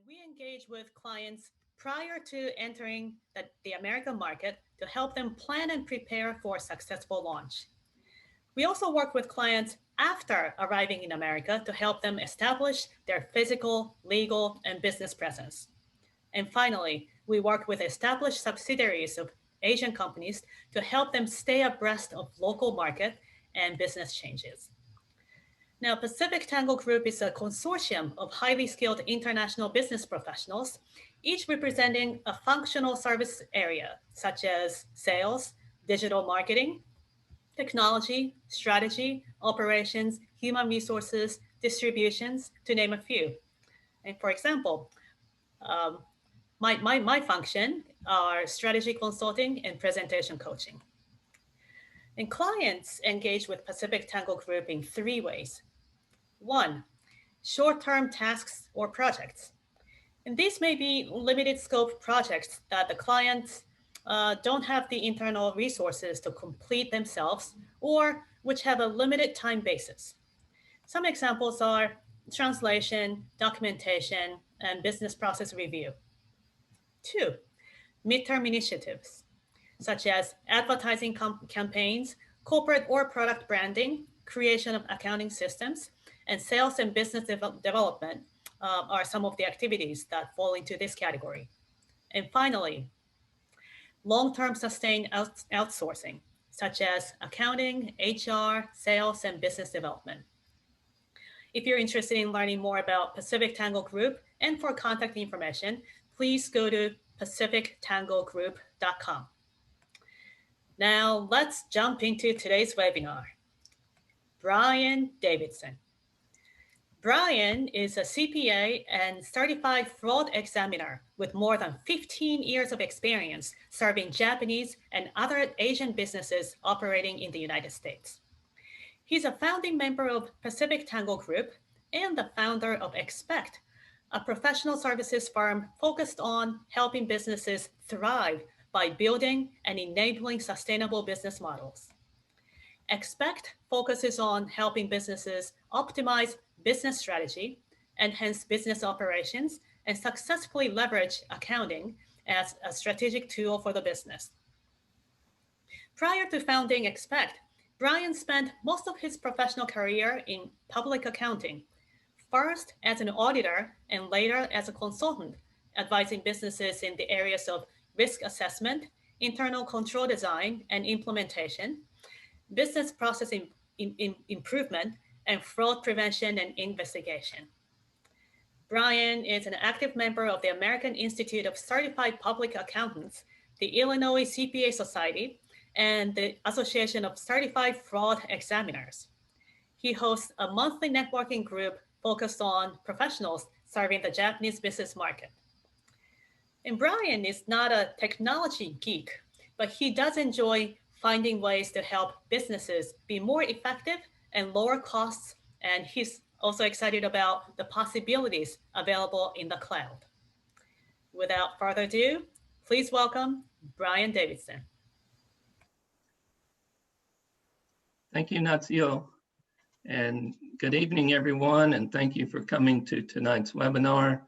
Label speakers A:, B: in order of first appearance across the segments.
A: We engage with clients prior to entering the American market to help them plan and prepare for a successful launch. We also work with clients after arriving in America to help them establish their physical, legal, and business presence. And finally, we work with established subsidiaries of Asian companies to help them stay abreast of local market and business changes. Now, Pacific Tango Group is a consortium of highly skilled international business professionals, each representing a functional service area such as sales, digital marketing, technology, strategy, operations, human resources, distributions, to name a few. And for example, um, my function are strategy consulting and presentation coaching. And clients engage with Pacific Tango Group in three ways. One, short-term tasks or projects. And these may be limited scope projects that the clients don't have the internal resources to complete themselves or which have a limited time basis. Some examples are translation, documentation, and business process review. Two, midterm initiatives, such as advertising campaigns, corporate or product branding, creation of accounting systems, and sales and business development are some of the activities that fall into this category. And finally, long-term sustained outsourcing, such as accounting, HR, sales, and business development. If you're interested in learning more about Pacific Tango Group and for contact information, please go to pacifictangogroup.com. Now let's jump into today's webinar. Brian Davidson. Brian is a CPA and certified fraud examiner with more than 15 years of experience serving Japanese and other Asian businesses operating in the United States. He's a founding member of Pacific Tango Group and the founder of Expect, a professional services firm focused on helping businesses thrive by building and enabling sustainable business models. Expect focuses on helping businesses optimize business strategy, enhance business operations, and successfully leverage accounting as a strategic tool for the business. Prior to founding Expect, Brian spent most of his professional career in public accounting, first as an auditor and later as a consultant, advising businesses in the areas of risk assessment, internal control design and implementation, business process improvement, and fraud prevention and investigation. Brian is an active member of the American Institute of Certified Public Accountants, the Illinois CPA Society, and the Association of Certified Fraud Examiners. He hosts a monthly networking group focused on professionals serving the Japanese business market. And Brian is not a technology geek, but he does enjoy finding ways to help businesses be more effective and lower costs, and he's also excited about the possibilities available in the cloud. Without further ado, please welcome Brian Davidson.
B: Thank you, Natsuo, and good evening, everyone, and thank you for coming to tonight's webinar.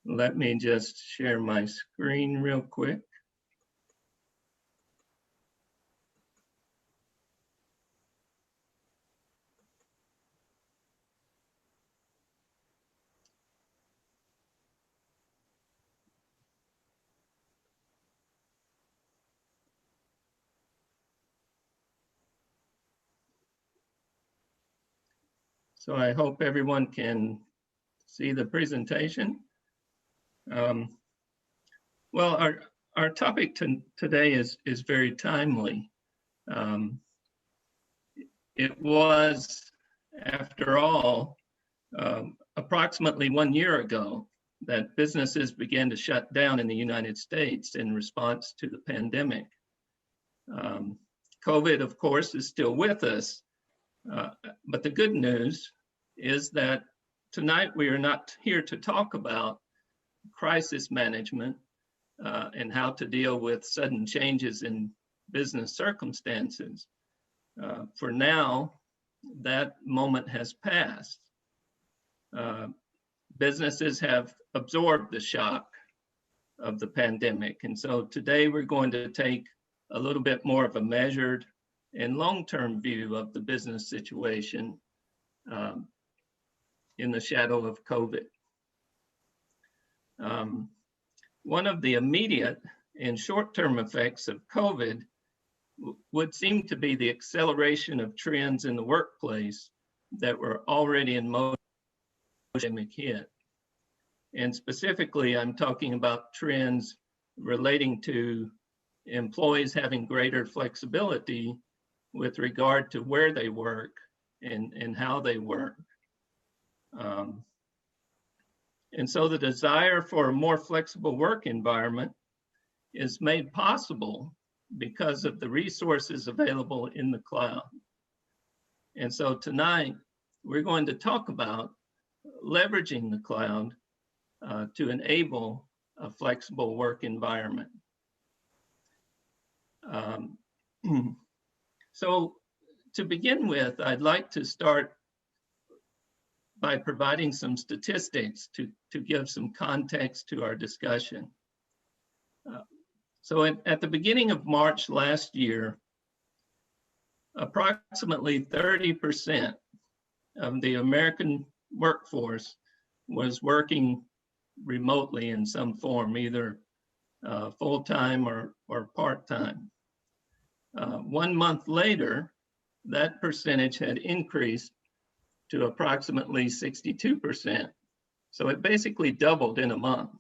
B: Let me just share my screen real quick. So I hope everyone can see the presentation. Well, our topic today is very timely. It was, after all, approximately 1 year ago that businesses began to shut down in the United States in response to the pandemic. COVID, of course, is still with us. But the good news is that tonight we are not here to talk about crisis management and how to deal with sudden changes in business circumstances. For now, that moment has passed. businesses have absorbed the shock of the pandemic. And so today we're going to take a little bit more of a measured and long-term view of the business situation in the shadow of COVID. One of the immediate and short-term effects of COVID would seem to be the acceleration of trends in the workplace that were already in motion when the pandemic hit. And specifically, I'm talking about trends relating to employees having greater flexibility with regard to where they work and how they work. And so the desire for a more flexible work environment is made possible because of the resources available in the cloud. And so tonight, we're going to talk about leveraging the cloud to enable a flexible work environment. So to begin with, I'd like to start by providing some statistics to give some context to our discussion. So at the beginning of March last year, approximately 30% of the American workforce was working remotely in some form, either full-time or part-time. 1 month later, that percentage had increased to approximately 62%. So it basically doubled in a month.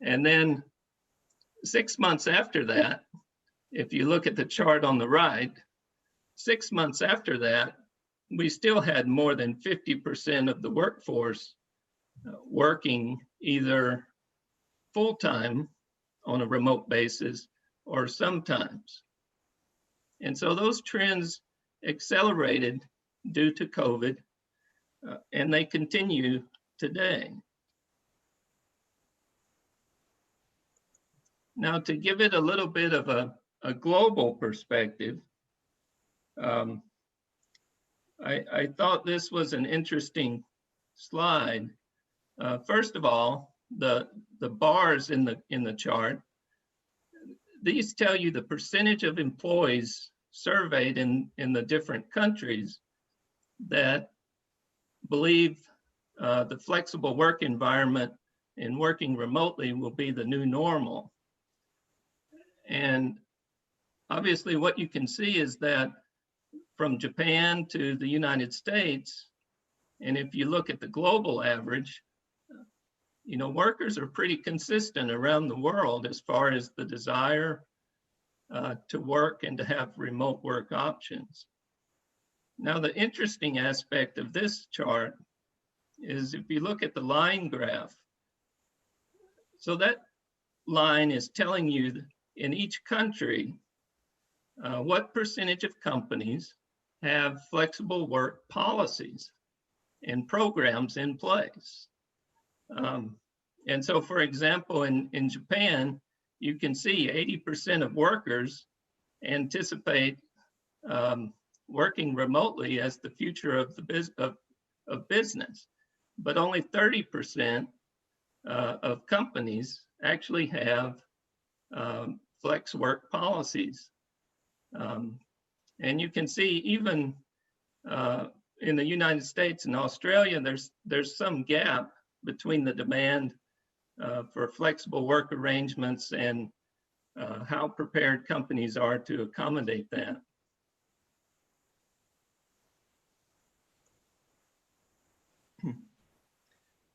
B: And then 6 months after that, if you look at the chart on the right, 6 months after that, we still had more than 50% of the workforce working either full-time on a remote basis or sometimes. And so those trends accelerated due to COVID, and they continue today. Now, to give it a little bit of a global perspective, I thought this was an interesting slide. First of all, the bars in the chart, these tell you the percentage of employees surveyed in the different countries that believe the flexible work environment and working remotely will be the new normal. And obviously what you can see is that from Japan to the United States, and if you look at the global average, workers are pretty consistent around the world as far as the desire to work and to have remote work options. Now, the interesting aspect of this chart is if you look at the line graph, so that line is telling you in each country what percentage of companies have flexible work policies and programs in place. And so, for example, in Japan, you can see 80% of workers anticipate working remotely as the future of business, but only 30% of companies actually have flex work policies. And you can see even in the United States and Australia, there's some gap between the demand for flexible work arrangements and how prepared companies are to accommodate that.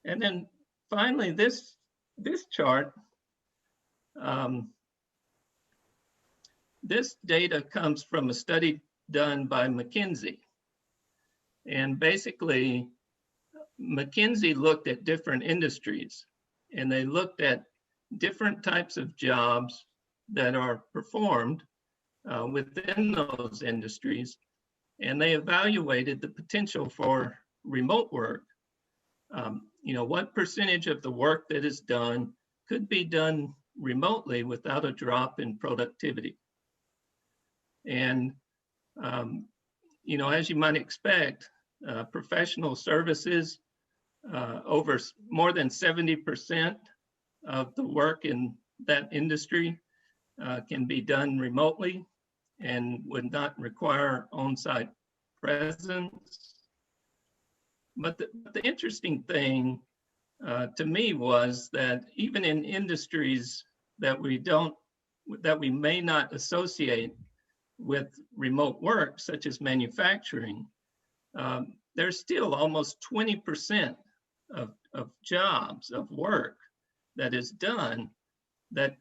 B: And then finally, this chart, this data comes from a study done by McKinsey. And basically, McKinsey looked at different industries, and they looked at different types of jobs that are performed within those industries, and they evaluated the potential for remote work. What percentage of the work that is done could be done remotely without a drop in productivity? And, as you might expect, professional services more than 70% of the work in that industry can be done remotely and would not require on-site presence. But the interesting thing to me was that even in industries that we may not associate with remote work, such as manufacturing, there's still almost 20% of jobs, of work that is done that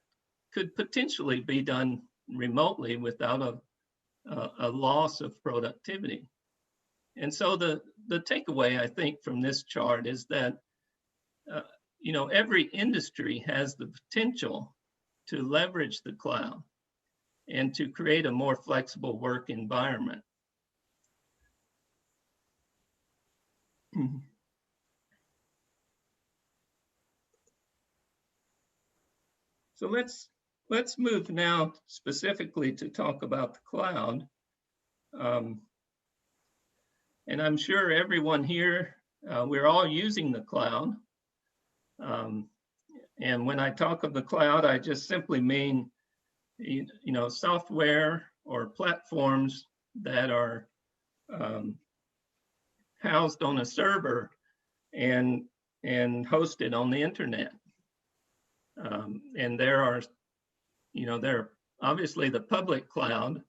B: could potentially be done remotely without a loss of productivity. And so the takeaway, I think, from this chart is that every industry has the potential to leverage the cloud and to create a more flexible work environment. So let's move now specifically to talk about the cloud. And I'm sure everyone here, we're all using the cloud. And when I talk of the cloud, I just simply mean, software or platforms that are housed on a server and hosted on the internet. And there are obviously the public cloud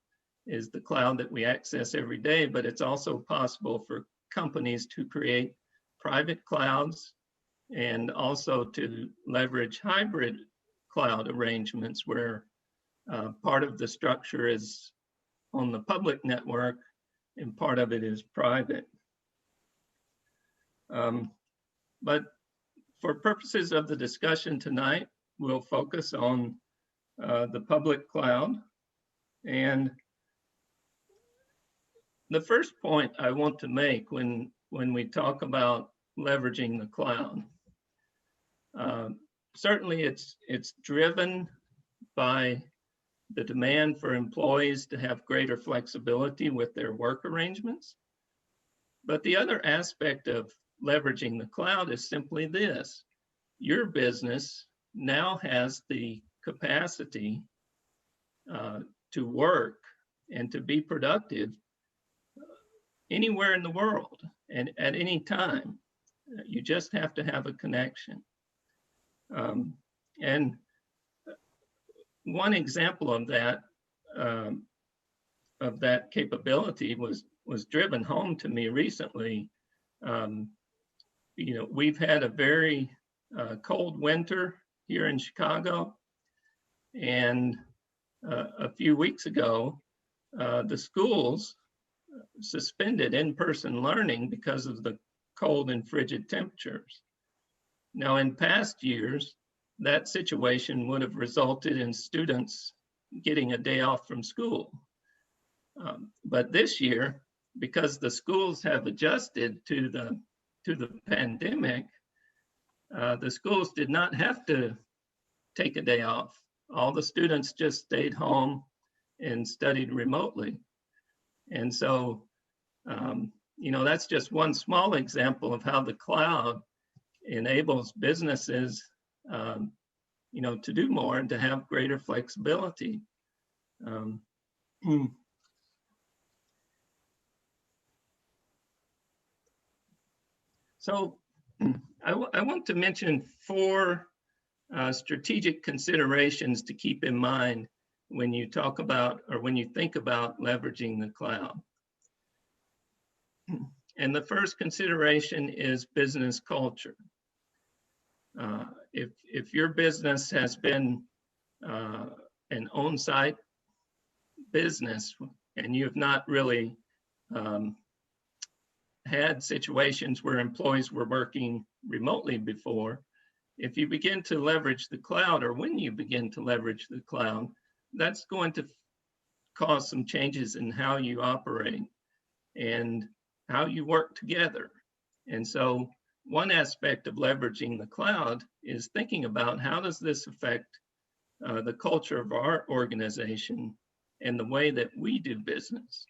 B: is the cloud that we access every day, but it's also possible for companies to create private clouds and also to leverage hybrid cloud arrangements where part of the structure is on the public network and part of it is private. But for purposes of the discussion tonight, we'll focus on the public cloud. And the first point I want to make when we talk about leveraging the cloud, certainly it's driven by the demand for employees to have greater flexibility with their work arrangements. But the other aspect of leveraging the cloud is simply this: your business now has the capacity to work and to be productive anywhere in the world and at any time. You just have to have a connection. And one example of that capability was driven home to me recently. We've had a very cold winter here in Chicago, and a few weeks ago, the schools suspended in-person learning because of the cold and frigid temperatures. Now, in past years, that situation would have resulted in students getting a day off from school. But this year, because the schools have adjusted to the pandemic, the schools did not have to take a day off. All the students just stayed home and studied remotely. And so, that's just one small example of how the cloud enables businesses, to do more and to have greater flexibility. So I want to mention four strategic considerations to keep in mind when you talk about or when you think about leveraging the cloud. And the first consideration is business culture. If your business has been an on-site business and you've not really had situations where employees were working remotely before, if you begin to leverage the cloud, or when you begin to leverage the cloud, that's going to cause some changes in how you operate and how you work together. And so one aspect of leveraging the cloud is thinking about how does this affect the culture of our organization and the way that we do business.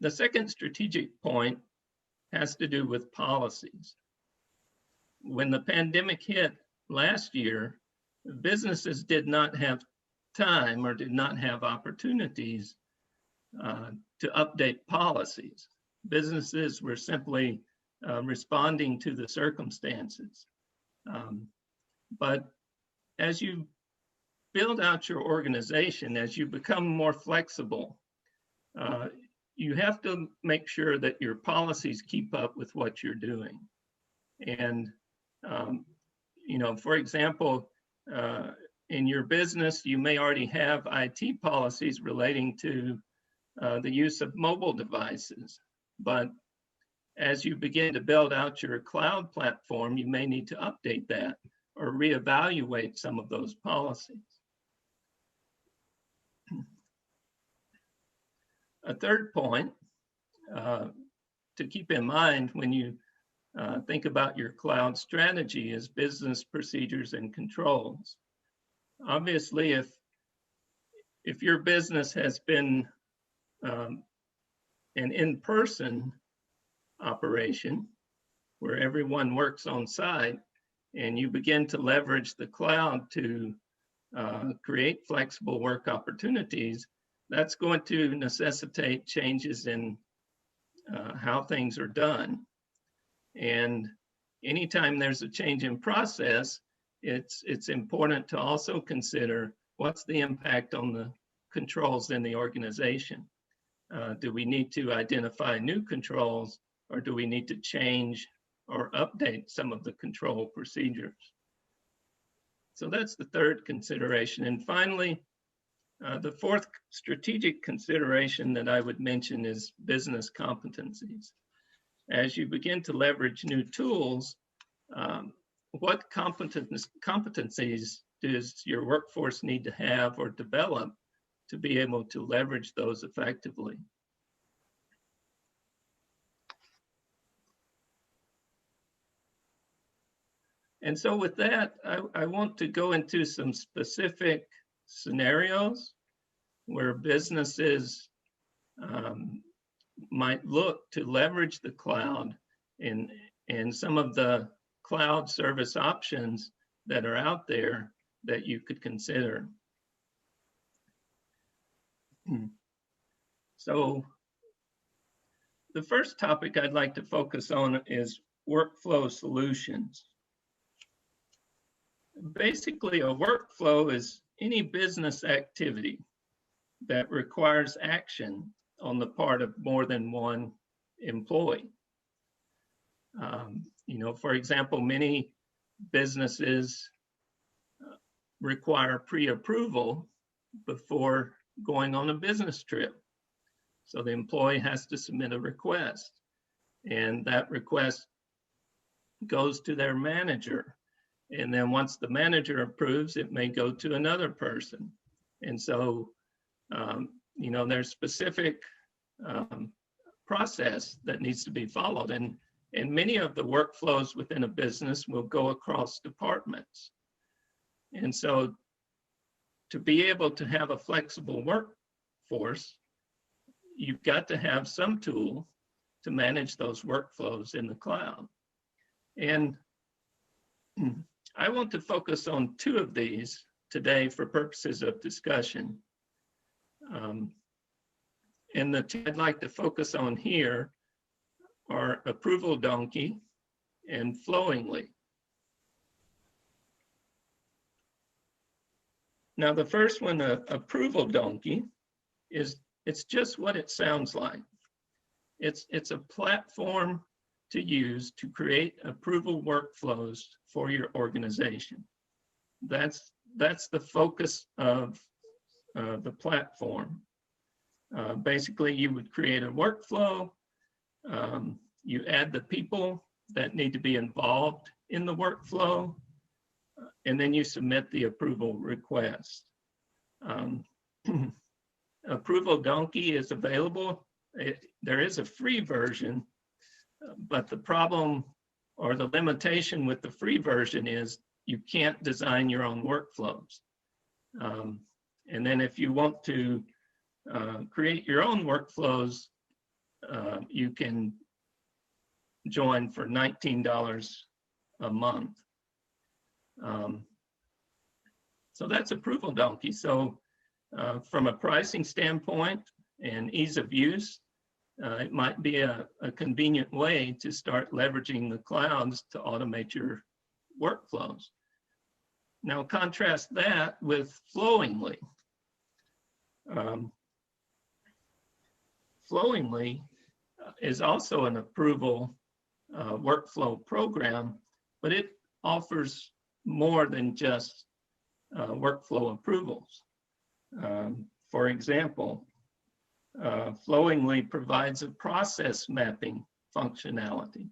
B: The second strategic point has to do with policies. When the pandemic hit last year, businesses did not have time or did not have opportunities to update policies. Businesses were simply responding to the circumstances. But as you build out your organization, as you become more flexible, you have to make sure that your policies keep up with what you're doing. And, for example, in your business, you may already have IT policies relating to the use of mobile devices. But as you begin to build out your cloud platform, you may need to update that or reevaluate some of those policies. A third point to keep in mind when you think about your cloud strategy is business procedures and controls. Obviously, if your business has been an in-person operation where everyone works on site and you begin to leverage the cloud to create flexible work opportunities, that's going to necessitate changes in how things are done. And anytime there's a change in process, it's important to also consider what's the impact on the controls in the organization. Do we need to identify new controls, or do we need to change or update some of the control procedures? So that's the third consideration. And finally, the fourth strategic consideration that I would mention is business competencies. As you begin to leverage new tools, what competencies does your workforce need to have or develop to be able to leverage those effectively? And so with that, I want to go into some specific scenarios where businesses might look to leverage the cloud and some of the cloud service options that are out there that you could consider. So the first topic I'd like to focus on is workflow solutions. Basically, a workflow is any business activity that requires action on the part of more than one employee. For example, many businesses require pre-approval before going on a business trip. So the employee has to submit a request, and that request goes to their manager. And then once the manager approves, it may go to another person. And so, there's specific process that needs to be followed. And many of the workflows within a business will go across departments. And so to be able to have a flexible workforce, you've got to have some tool to manage those workflows in the cloud. And I want to focus on two of these today for purposes of discussion. And the two I'd like to focus on here are Approval Donkey and Flowingly. Now, the first one, Approval Donkey, it's just what it sounds like. It's a platform to use to create approval workflows for your organization. That's the focus of the platform. Basically, you would create a workflow, you add the people that need to be involved in the workflow, and then you submit the approval request. Approval Donkey is available. There is a free version, but the problem or the limitation with the free version is you can't design your own workflows. And then if you want to create your own workflows, you can join for $19 a month. So that's Approval Donkey. So from a pricing standpoint and ease of use, it might be a convenient way to start leveraging the clouds to automate your workflows. Now contrast that with Flowingly. Flowingly is also an approval workflow program, but it offers more than just workflow approvals. For example, Flowingly provides a process mapping functionality.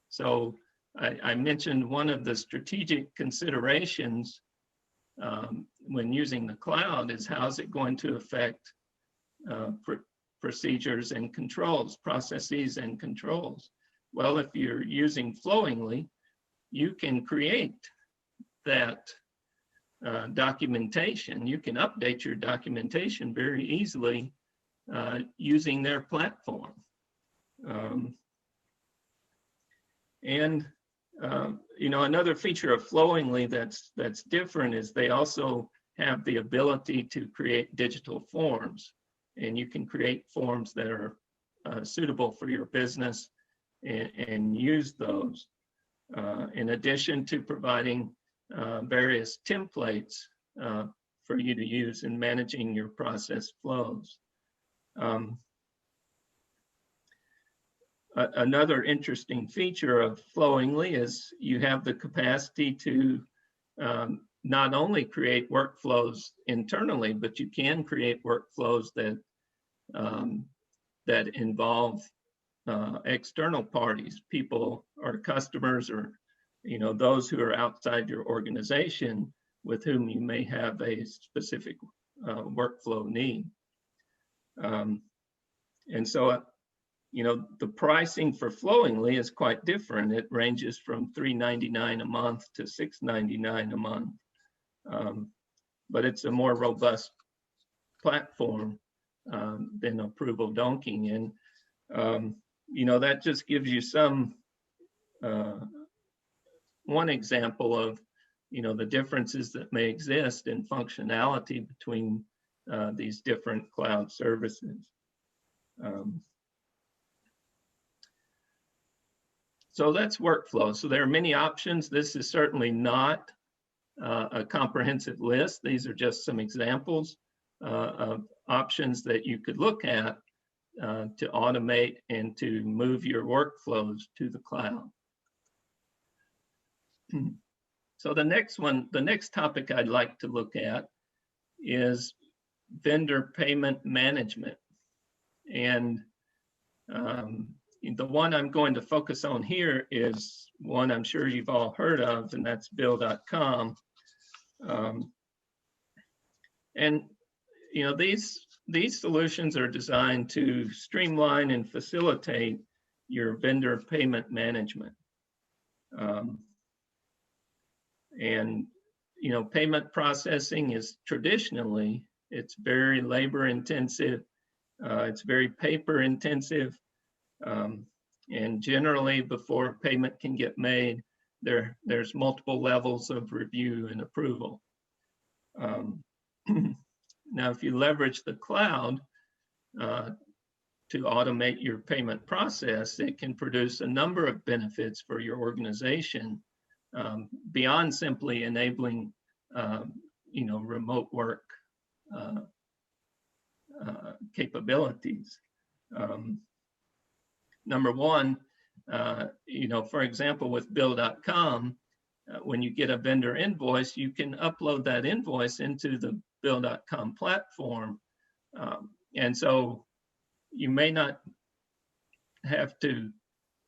B: So I mentioned one of the strategic considerations when using the cloud is how's it going to affect procedures and controls, processes and controls. Well, if you're using Flowingly, you can create that documentation. You can update your documentation very easily using their platform. You know, another feature of Flowingly that's different is they also have the ability to create digital forms, and you can create forms that are suitable for your business and use those. In addition to providing various templates for you to use in managing your process flows. Another interesting feature of Flowingly is you have the capacity to not only create workflows internally, but you can create workflows that that involve external parties, people or customers, or those who are outside your organization with whom you may have a specific workflow need. And so the pricing for Flowingly is quite different. It ranges from $3.99 a month to $6.99 a month. But it's a more robust platform than Approval Donkey. And that just gives you some one example of the differences that may exist in functionality between these different cloud services. So that's workflow. So there are many options. This is certainly not a comprehensive list. These are just some examples of options that you could look at to automate and to move your workflows to the cloud. So the next topic I'd like to look at is vendor payment management. And the one I'm going to focus on here is one I'm sure you've all heard of, and that's Bill.com. And these solutions are designed to streamline and facilitate your vendor payment management. Payment processing is traditionally, it's very labor intensive, it's very paper intensive, and generally before payment can get made, there's multiple levels of review and approval. Now, if you leverage the cloud to automate your payment process, it can produce a number of benefits for your organization beyond simply enabling, remote work capabilities. Number one, for example, with Bill.com, when you get a vendor invoice, you can upload that invoice into the Bill.com platform. And so you may not have to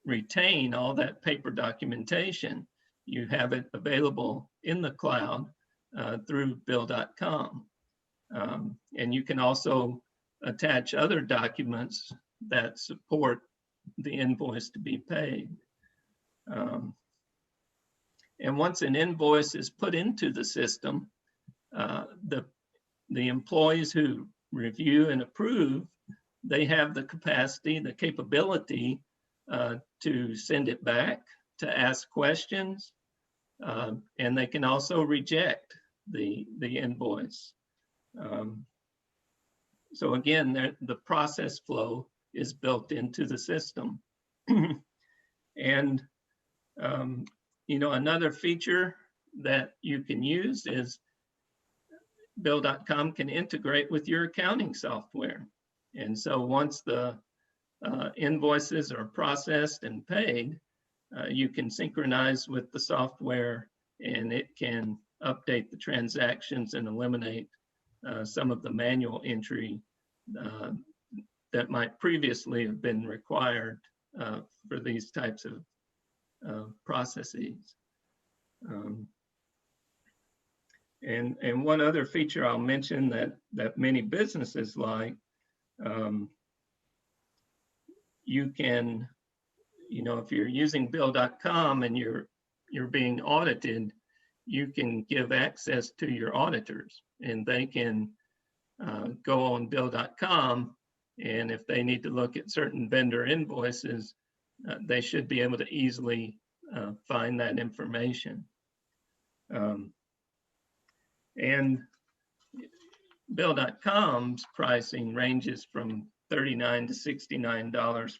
B: retain all that paper documentation. You have it available in the cloud through Bill.com. And you can also attach other documents that support the invoice to be paid. And once an invoice is put into the system, the employees who review and approve they have the capacity, the capability to send it back, to ask questions, and they can also reject the invoice. So again, the process flow is built into the system. And another feature that you can use is Bill.com can integrate with your accounting software. And so once the invoices are processed and paid, you can synchronize with the software, and it can update the transactions and eliminate some of the manual entry that might previously have been required for these types of processes. And one other feature I'll mention that many businesses like, you can, if you're using Bill.com and you're being audited, you can give access to your auditors, and they can go on Bill.com, and if they need to look at certain vendor invoices, they should be able to easily find that information. And Bill.com's pricing ranges from $39 to $69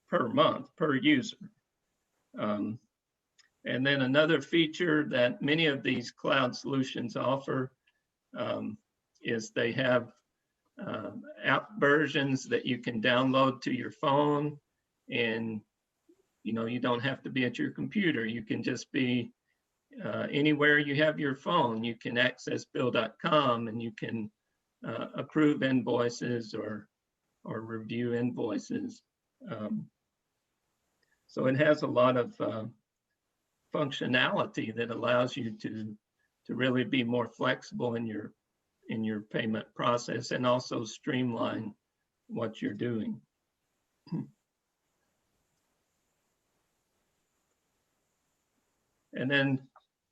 B: per month per user. And then another feature that many of these cloud solutions offer is they have app versions that you can download to your phone, and you don't have to be at your computer. You can just be anywhere you have your phone. You can access Bill.com, and you can approve invoices or review invoices. So it has a lot of functionality that allows you to really be more flexible in your payment process, and also streamline what you're doing. And then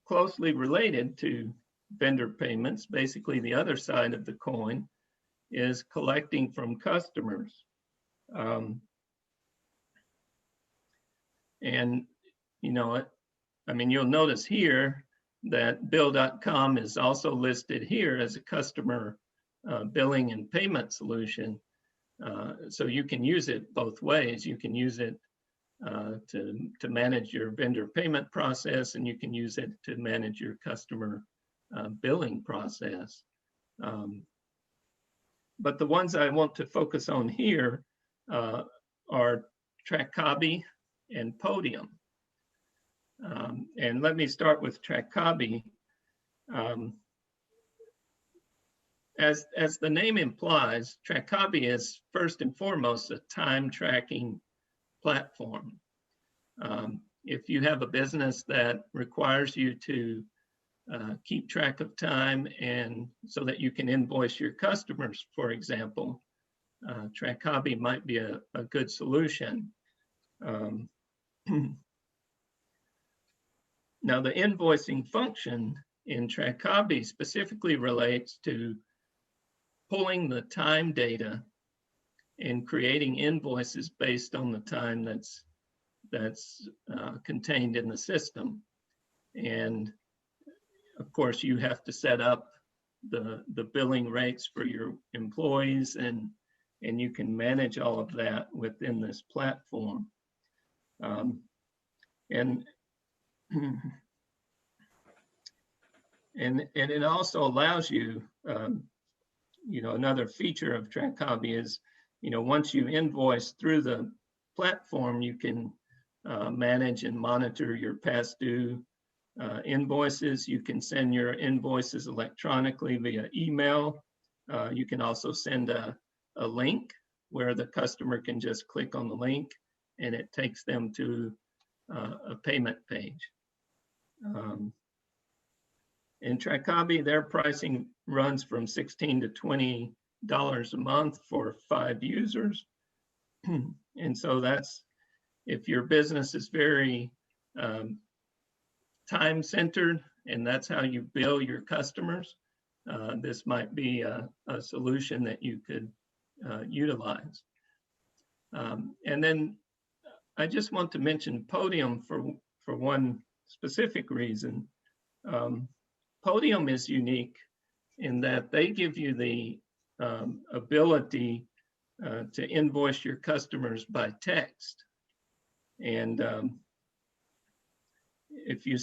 B: closely related to vendor payments, basically the other side of the coin, is collecting from customers. And you'll notice here that Bill.com is also listed here as a customer billing and payment solution. So you can use it both ways. You can use it to manage your vendor payment process, and you can use it to manage your customer billing process. But the ones I want to focus on here are Trackabi and Podium. And let me start with Trackabi. As the name implies, Trackabi is first and foremost a time tracking platform. If you have a business that requires you to keep track of time, and so that you can invoice your customers, for example, Trackabi might be a good solution. Now, the invoicing function in Trackabi specifically relates to pulling the time data and creating invoices based on the time that's contained in the system. And of course, you have to set up the billing rates for your employees, and you can manage all of that within this platform. And it also allows you, another feature of Trackabi is, once you invoice through the platform, you can manage and monitor your past due invoices. You can send your invoices electronically via email. You can also send a link where the customer can just click on the link, and it takes them to a payment page. In Trackabi, their pricing runs from $16 to $20 a month for 5 users. And so that's, if your business is very time-centered and that's how you bill your customers, this might be a solution that you could utilize. And then I just want to mention Podium for one specific reason. Podium is unique in that they give you the ability to invoice your customers by text. And if you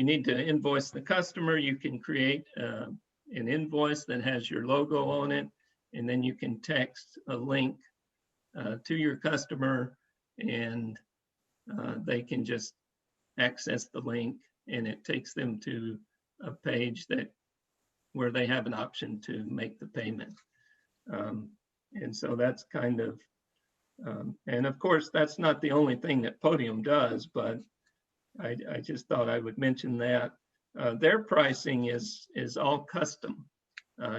B: need to invoice the customer, you can create an invoice that has your logo on it, and then you can text a link to your customer, and they can just access the link, and it takes them to a page where they have an option to make the payment. And so that's kind of, and of course, that's not the only thing that Podium does, but I just thought I would mention that. Their pricing is all custom.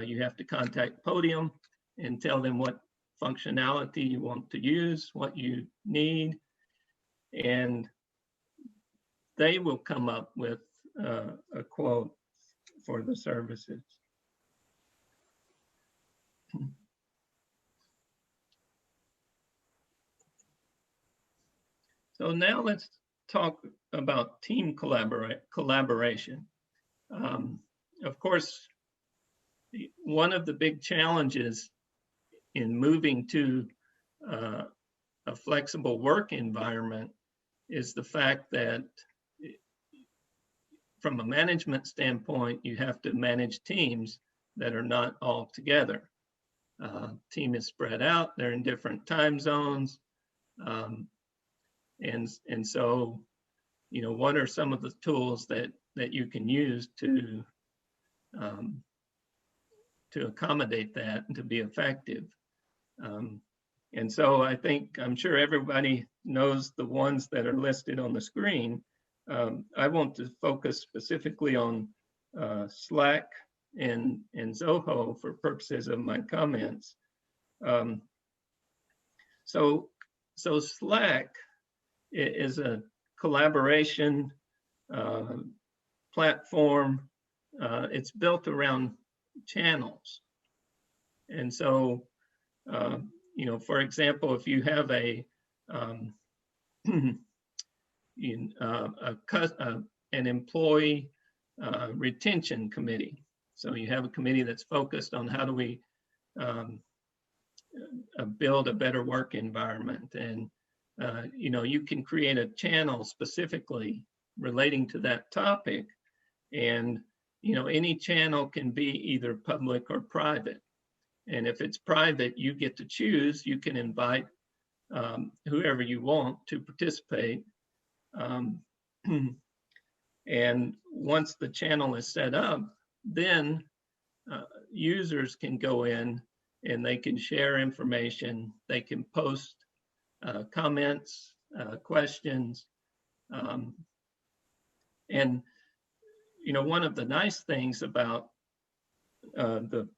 B: You have to contact Podium and tell them what functionality you want to use, what you need, and they will come up with a quote for the services. So now let's talk about team collaboration. Of course, one of the big challenges in moving to a flexible work environment is the fact that from a management standpoint, you have to manage teams that are not all together. Team is spread out, they're in different time zones. And so, what are some of the tools that you can use to accommodate that and to be effective? And so I'm sure everybody knows the ones that are listed on the screen. I want to focus specifically on Slack and Zoho for purposes of my comments. So Slack is a collaboration platform. It's built around channels. And so, for example, if you have an employee retention committee, so you have a committee that's focused on how do we build a better work environment, and you can create a channel specifically relating to that topic, and any channel can be either public or private. And if it's private, you get to choose. You can invite whoever you want to participate. And once the channel is set up, then users can go in and they can share information. They can post comments, questions. And one of the nice things about the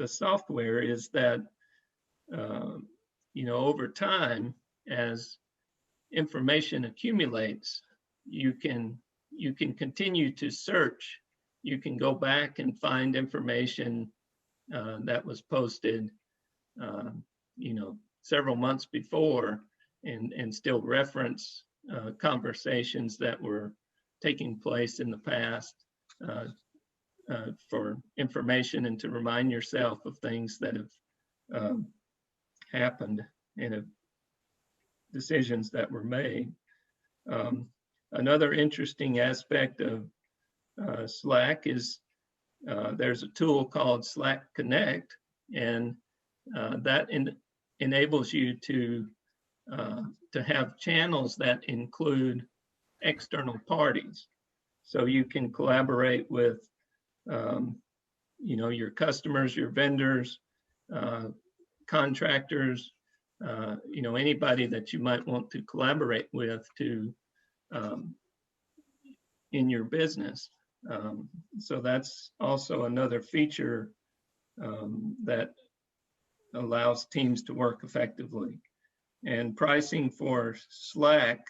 B: software is that over time, as information accumulates, you can continue to search. You can go back and find information that was posted several months before, and still reference conversations that were taking place in the past for information, and to remind yourself of things that have happened and decisions that were made. Another interesting aspect of Slack is there's a tool called Slack Connect, and that enables you to have channels that include external parties. So you can collaborate with your customers, your vendors, contractors, anybody that you might want to collaborate with in your business. So that's also another feature that allows teams to work effectively. And pricing for Slack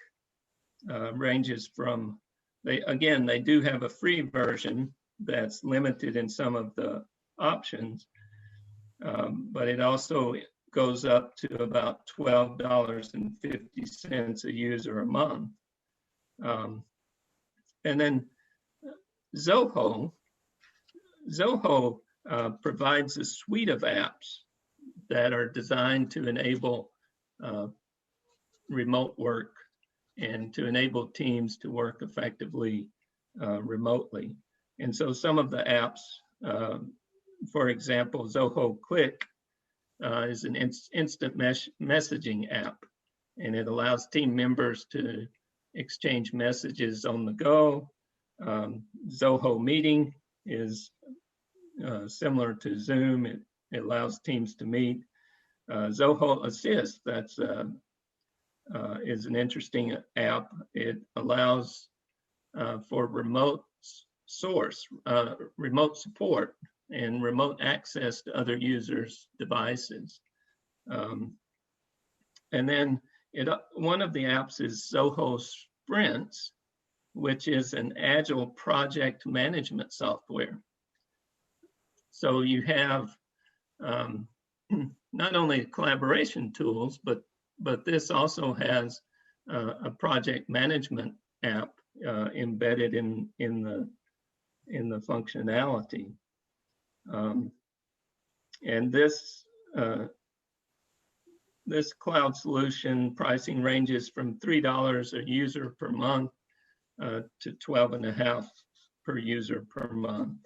B: ranges from, they do have a free version that's limited in some of the options. but it also goes up to about $12.50 a user a month. And then Zoho provides a suite of apps that are designed to enable remote work and to enable teams to work effectively remotely. And so some of the apps, for example, Zoho Click is an instant messaging app, and it allows team members to exchange messages on the go. Zoho Meeting is similar to Zoom. It allows teams to meet. Zoho Assist, that's is an interesting app. It allows for remote support and remote access to other users' devices. And then one of the apps is Zoho Sprints, which is an agile project management software. So you have not only collaboration tools, but this also has a project management app embedded in the functionality. And this cloud solution pricing ranges from $3 a user per month to $12.50 per user per month.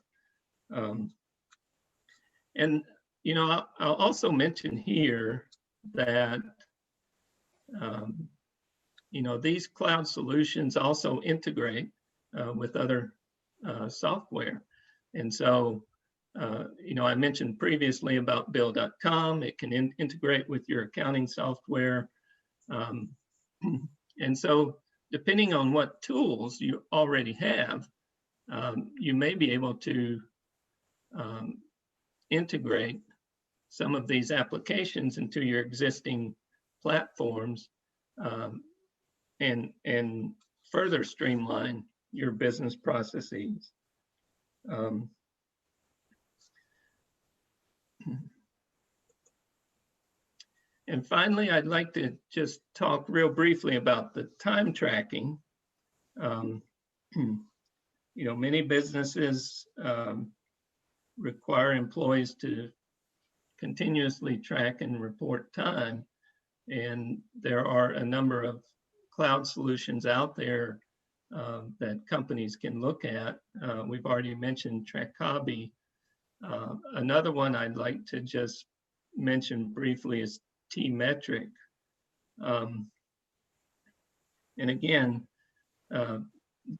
B: And I'll also mention here that these cloud solutions also integrate with other software. And so, I mentioned previously about Bill.com. It can integrate with your accounting software. And so, depending on what tools you already have, you may be able to integrate some of these applications into your existing platforms and further streamline your business processes. And finally, I'd like to just talk real briefly about the time tracking. Many businesses require employees to continuously track and report time. And there are a number of cloud solutions out there that companies can look at. We've already mentioned Trackabi. Another one I'd like to just mention briefly is T-Metric. And again,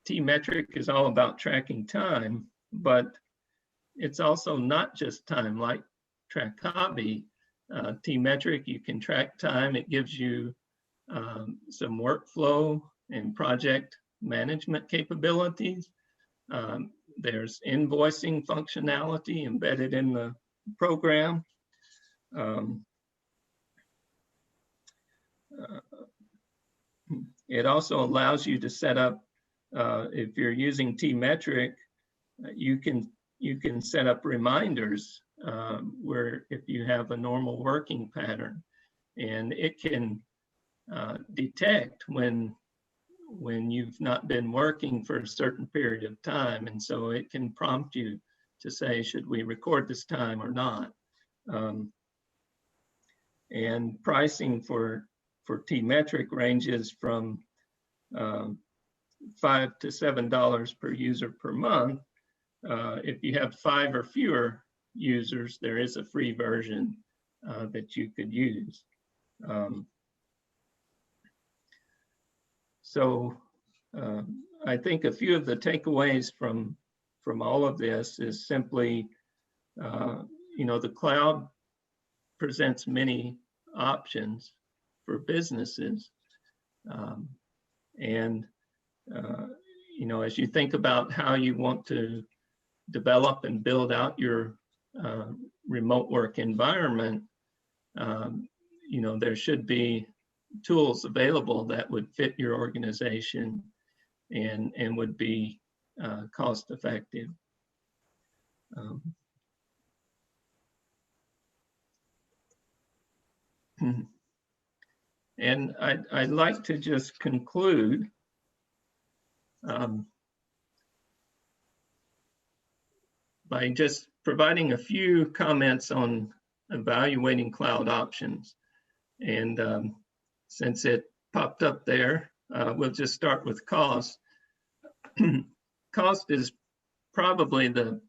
B: T-Metric is all about tracking time, but it's also not just time like Trackabi. T-Metric, you can track time. It gives you some workflow and project management capabilities. There's invoicing functionality embedded in the program. It also allows you to set up, if you're using T-Metric, you can set up reminders where if you have a normal working pattern, and it can detect when you've not been working for a certain period of time, and so it can prompt you to say, should we record this time or not? And pricing for T-Metric ranges from $5 to $7 per user per month. If you have 5 or fewer users, there is a free version that you could use. So I think a few of the takeaways from all of this is simply, the cloud presents many options for businesses. As you think about how you want to develop and build out your remote work environment, there should be tools available that would fit your organization and would be cost effective. And I'd like to just conclude by just providing a few comments on evaluating cloud options. And since it popped up there, we'll just start with cost. Cost is probably the,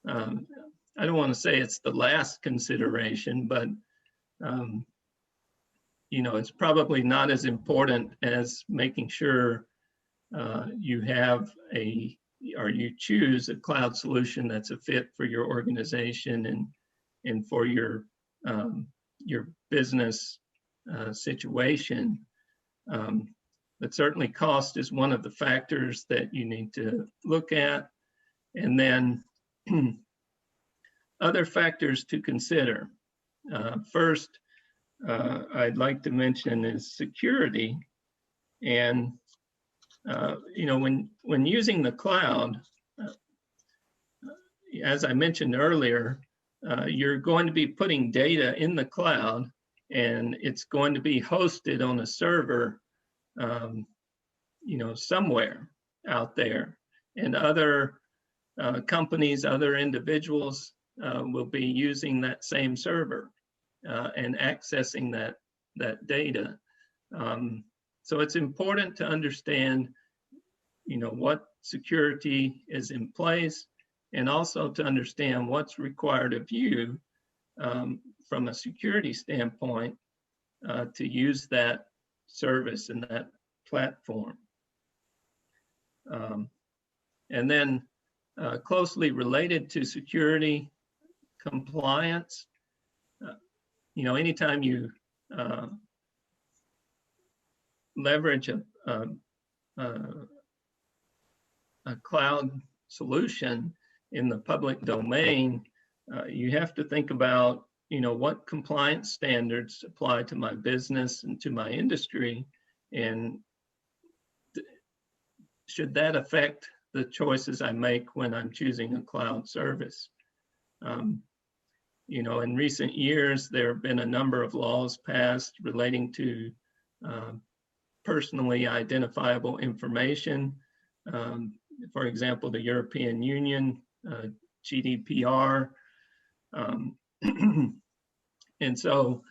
B: I don't want to say it's the last consideration, but you know, it's probably not as important as making sure you have or you choose a cloud solution that's a fit for your organization and for your business situation. But certainly cost is one of the factors that you need to look at. And then other factors to consider. First, I'd like to mention is security. And you know, when using the cloud, as I mentioned earlier, you're going to be putting data in the cloud, and it's going to be hosted on a server, you know, somewhere out there, and other companies, other individuals will be using that same server and accessing that data. So it's important to understand, you know, what security is in place, and also to understand what's required of you from a security standpoint to use that service and that platform. And then closely related to security, compliance. You know, anytime you leverage a cloud solution in the public domain, you have to think about, you know, what compliance standards apply to my business and to my industry, and should that affect the choices I make when I'm choosing a cloud service. You know, in recent years, there have been a number of laws passed relating to personally identifiable information. For example, the European Union, GDPR. And so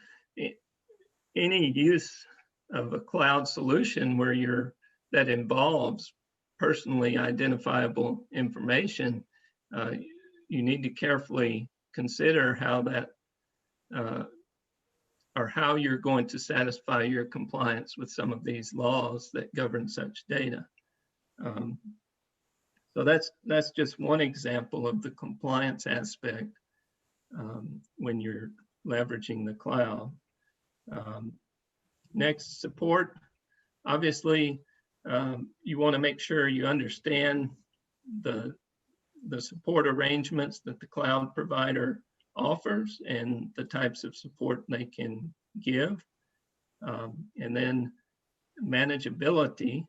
B: any use of a cloud solution where that involves personally identifiable information, you need to carefully consider how that or how you're going to satisfy your compliance with some of these laws that govern such data. So that's just one example of the compliance aspect when you're leveraging the cloud. Next, support. Obviously, you want to make sure you understand the support arrangements that the cloud provider offers and the types of support they can give. And then manageability.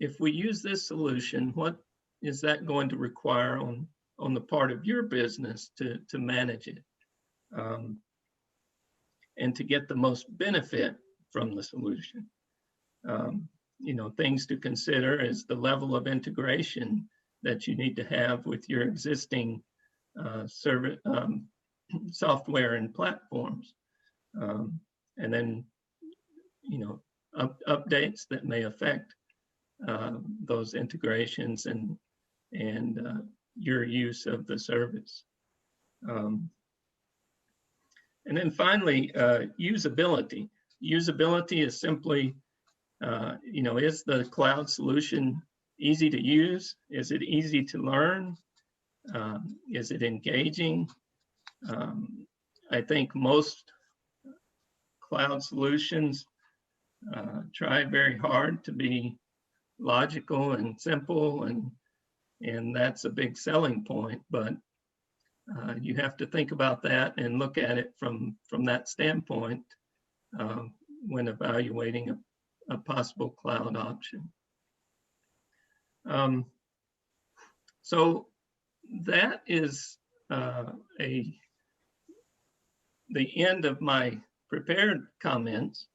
B: If we use this solution, what is that going to require on the part of your business to manage it and to get the most benefit from the solution? You know, things to consider is the level of integration that you need to have with your existing software and platforms. And then, you know, updates that may affect those integrations and your use of the service. And then finally, usability. Usability is simply, you know, is the cloud solution easy to use? Is it easy to learn? Is it engaging? I think most cloud solutions try very hard to be logical and simple, and that's a big selling point, but you have to think about that and look at it from that standpoint when evaluating a possible cloud option. So that is the end of my prepared comments.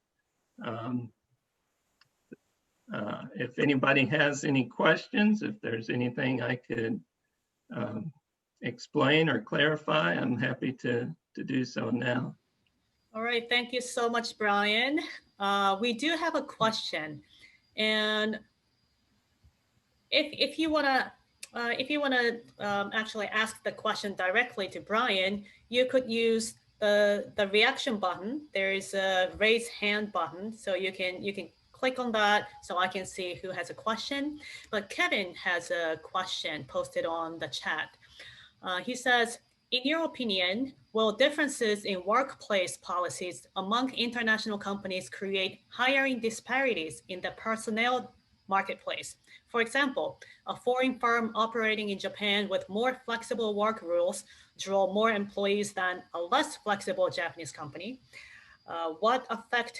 B: If anybody has any questions, if there's anything I could explain or clarify, I'm happy to do so now.
A: All right, thank you so much, Brian. We do have a question, and if you wanna actually ask the question directly to Brian, you could use the reaction button. There is a raise hand button, so you can click on that so I can see who has a question. But Kevin has a question posted on the chat. He says, in your opinion, will differences in workplace policies among international companies create hiring disparities in the personnel marketplace? For example, a foreign firm operating in Japan with more flexible work rules draw more employees than a less flexible Japanese company. What effect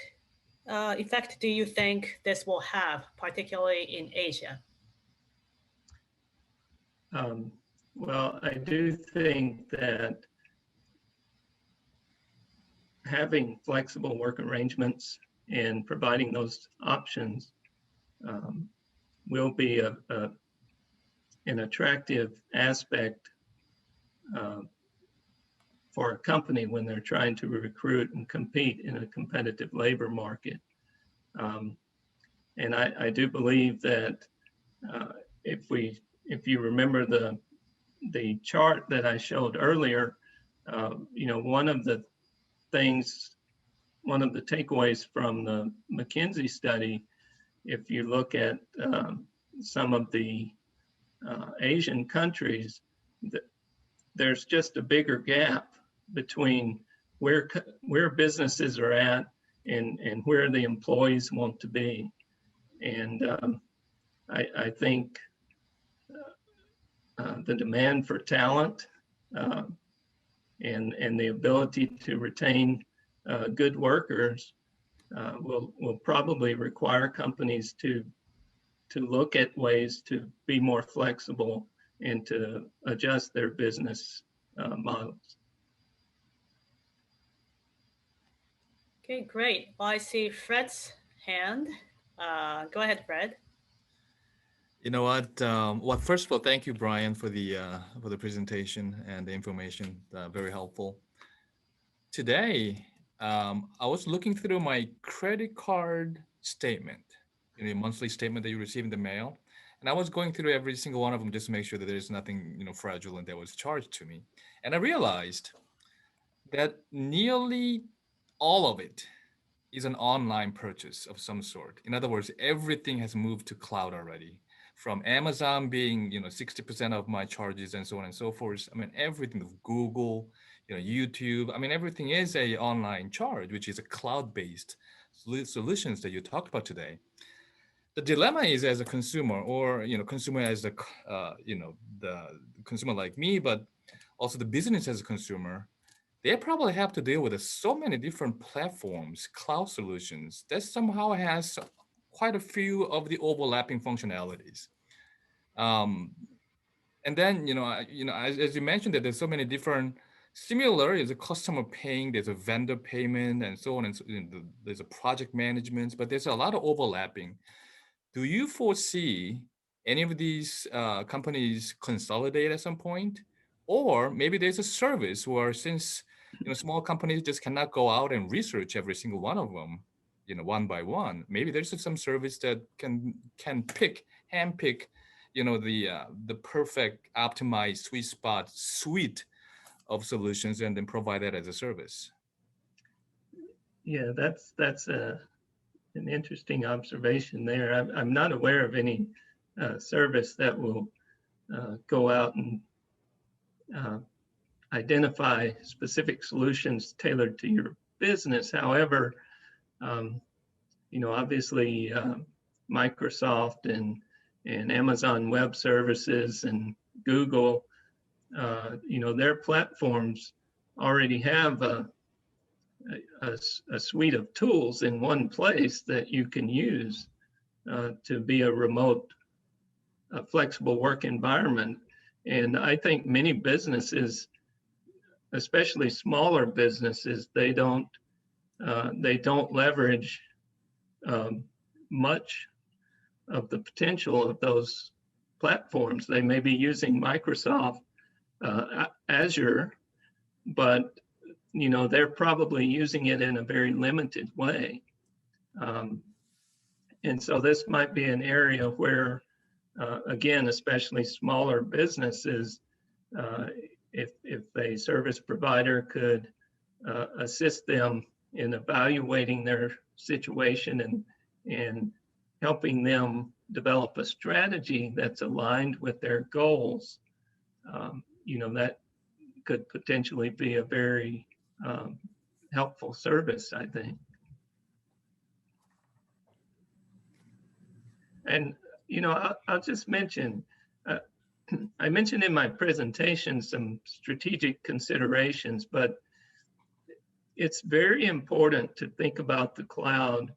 A: do you think this will have, particularly in Asia?
B: Well, I do think that having flexible work arrangements and providing those options will be an attractive aspect for a company when they're trying to recruit and compete in a competitive labor market. And I do believe that if you remember the chart that I showed earlier, one of the takeaways from the McKinsey study, if you look at some of the Asian countries, there's just a bigger gap between where businesses are at and where the employees want to be. And I think the demand for talent and the ability to retain good workers will probably require companies to look at ways to be more flexible and to adjust their business models.
A: Okay, great. Well, I see Fred's hand. Go ahead, Fred.
C: You know what? Well, first of all, thank you, Brian, for the presentation and the information. Very helpful. Today, I was looking through my credit card statement, the monthly statement that you receive in the mail, and I was going through every single one of them just to make sure that there's nothing, fraudulent that was charged to me. And I realized that nearly all of it is an online purchase of some sort. In other words, everything has moved to cloud already. From Amazon being, 60% of my charges and so on and so forth. I mean, everything of Google, YouTube. I mean, everything is a online charge, which is a cloud-based solutions that you talked about today. The dilemma is as a consumer, or consumer as the consumer like me, but also the business as a consumer. They probably have to deal with so many different platforms, cloud solutions that somehow has quite a few of the overlapping functionalities. And then, as you mentioned, that there's so many different similar is a customer paying, there's a vendor payment and so on. And so, there's a project management, but there's a lot of overlapping. Do you foresee any of these companies consolidate at some point? Or maybe there's a service where since small companies just cannot go out and research every single one of them, one by one. Maybe there's some service that can handpick, the perfect optimized sweet spot suite of solutions and then provide that as a service.
B: Yeah, that's an interesting observation there. I'm not aware of any service that will go out and identify specific solutions tailored to your business. However, obviously Microsoft and Amazon Web Services and Google, their platforms already have a suite of tools in one place that you can use to be a remote, flexible work environment. And I think many businesses especially smaller businesses, they don't leverage much of the potential of those platforms. They may be using Microsoft Azure, but they're probably using it in a very limited way. And so this might be an area where, again, especially smaller businesses, if a service provider could assist them in evaluating their situation and helping them develop a strategy that's aligned with their goals, that could potentially be a very helpful service, I think. And, I'll just mention, I mentioned in my presentation some strategic considerations, but it's very important to think about the cloud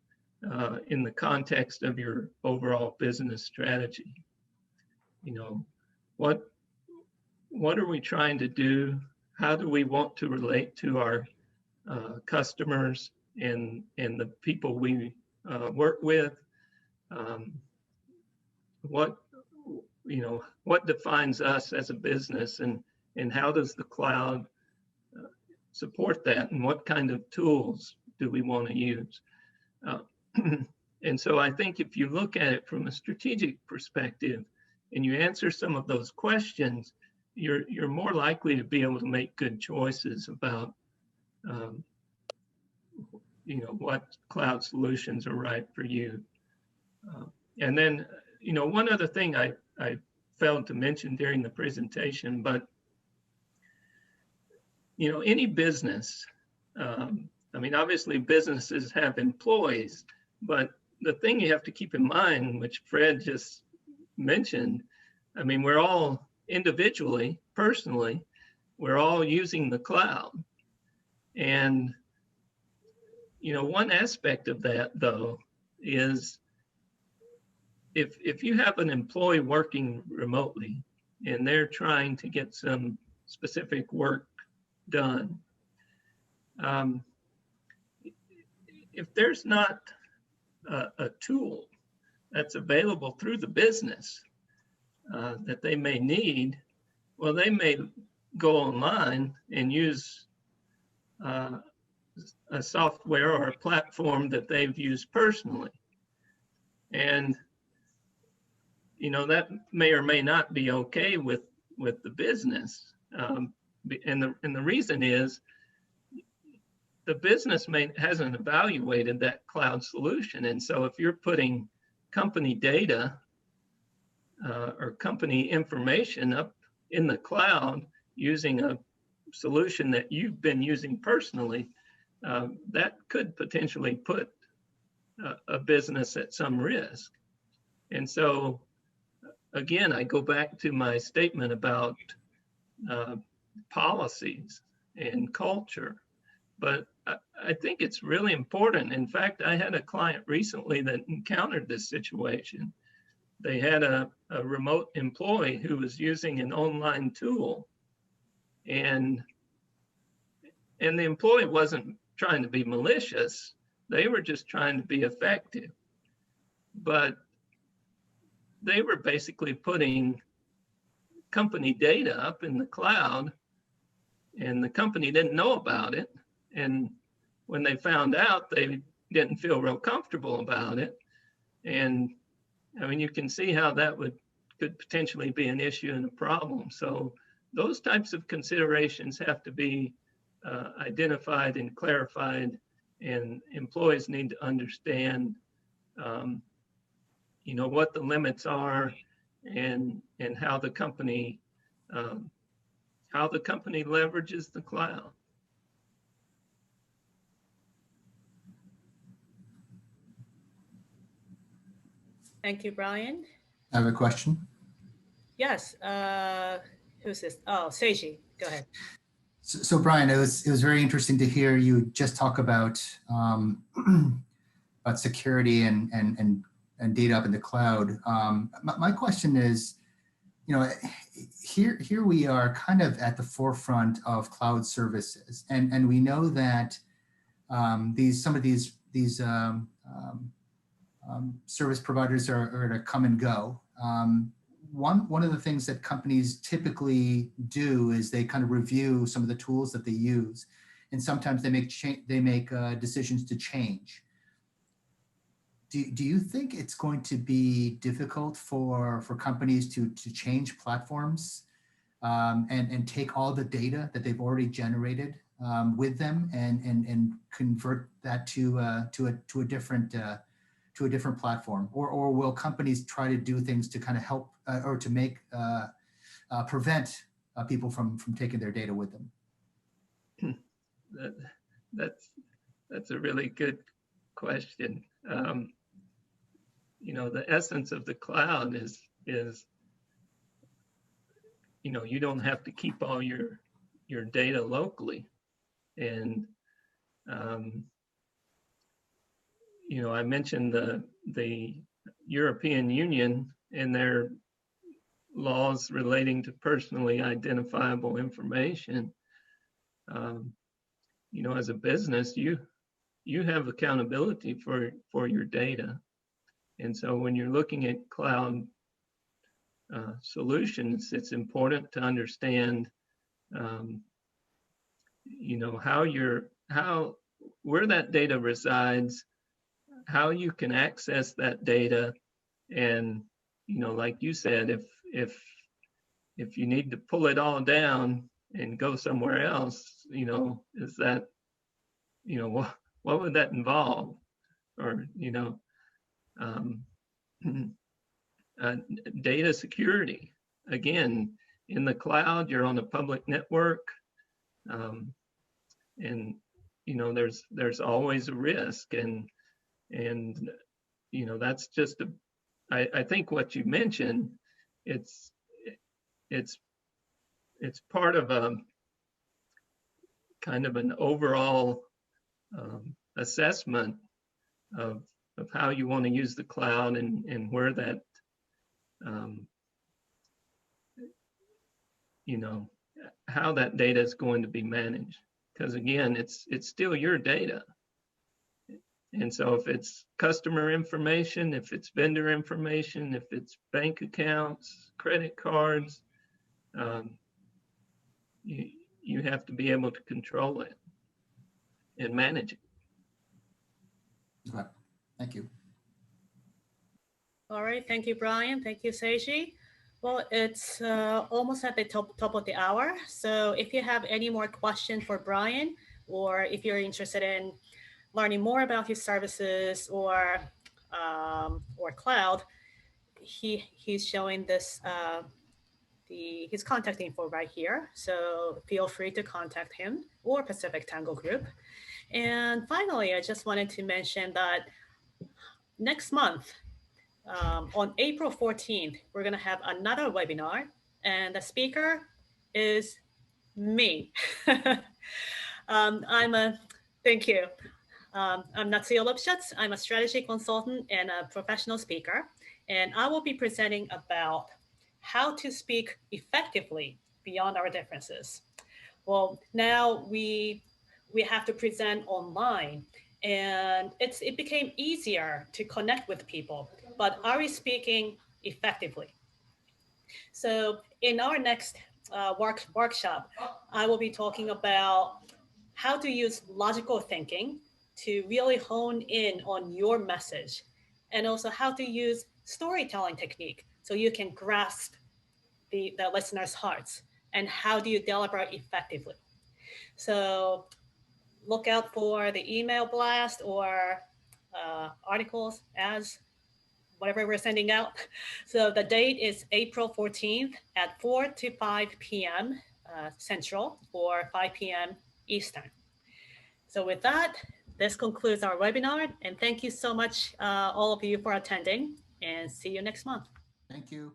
B: in the context of your overall business strategy. What are we trying to do? How do we want to relate to our customers and the people we work with? What defines us as a business, and how does the cloud support that, and what kind of tools do we want to use? And so I think if you look at it from a strategic perspective and you answer some of those questions, you're more likely to be able to make good choices about what cloud solutions are right for you. And then one other thing I failed to mention during the presentation, but any business, obviously businesses have employees, but the thing you have to keep in mind, which Fred just mentioned, we're all individually, personally, we're all using the cloud. And, one aspect of that, though, is if you have an employee working remotely and they're trying to get some specific work done, if there's not a tool that's available through the business that they may need, well, they may go online and use a software or a platform that they've used personally. And, that may or may not be okay with the business. And the reason is the business hasn't evaluated that cloud solution. And so if you're putting company data or company information up in the cloud using a solution that you've been using personally, that could potentially put a business at some risk. And so, again, I go back to my statement about policies and culture, but I think it's really important. In fact, I had a client recently that encountered this situation. They had a remote employee who was using an online tool, and the employee wasn't trying to be malicious. They were just trying to be effective. But they were basically putting company data up in the cloud, and the company didn't know about it. And when they found out, they didn't feel real comfortable about it. And you can see how that could potentially be an issue and a problem. So those types of considerations have to be identified and clarified, and employees need to understand what the limits are and how the company leverages the cloud.
A: Thank you, Brian.
D: I have a question.
A: Yes. Who's this? Oh, Seiji, go ahead.
D: So Brian, it was very interesting to hear you just talk about security and data up in the cloud. My question is, here we are kind of at the forefront of cloud services, and we know that some of these service providers are to come and go. One of the things that companies typically do is they kind of review some of the tools that they use, and sometimes they make decisions to change. Do you think it's going to be difficult for companies to change platforms and take all the data that they've already generated with them and convert that to a different platform, or will companies try to do things to kind of help or to make prevent people from taking their data with them?
B: That's a really good question. The essence of the cloud is you don't have to keep all your data locally, and I mentioned the European Union and their laws relating to personally identifiable information. As a business, you have accountability for your data. And so when you're looking at cloud solutions, it's important to understand, where that data resides, how you can access that data, and like you said, if you need to pull it all down and go somewhere else, is that what would that involve? Or data security. Again, in the cloud, you're on a public network, and there's always a risk, and that's just I think what you mentioned, it's part of a kind of an overall assessment of how you want to use the cloud and where that how that data is going to be managed, because again, it's still your data. And so if it's customer information, if it's vendor information, if it's bank accounts, credit cards, you have to be able to control it and manage it.
D: Okay. Thank you.
A: All right. Thank you, Brian. Thank you, Seiji. Well, it's almost at the top of the hour. So if you have any more questions for Brian, or if you're interested in learning more about his services or cloud, he's showing this his contact info right here. So feel free to contact him or Pacific Tango Group. And finally, I just wanted to mention that next month, on April 14th, we're going to have another webinar, and the speaker is me. Thank you. I'm Natsuya Lipschutz. I'm a strategy consultant and a professional speaker, and I will be presenting about how to speak effectively beyond our differences. Well, now we have to present online, and it became easier to connect with people, but are we speaking effectively? So in our next workshop, I will be talking about how to use logical thinking to really hone in on your message, and also how to use storytelling technique so you can grasp the listener's hearts, and how do you deliver effectively. So look out for the email blast or articles, as whatever we're sending out. So the date is April 14th at 4 to 5 p.m. Central, or 5 p.m. Eastern. So with that, this concludes our webinar, and thank you so much, all of you, for attending, and see you next month.
D: Thank you.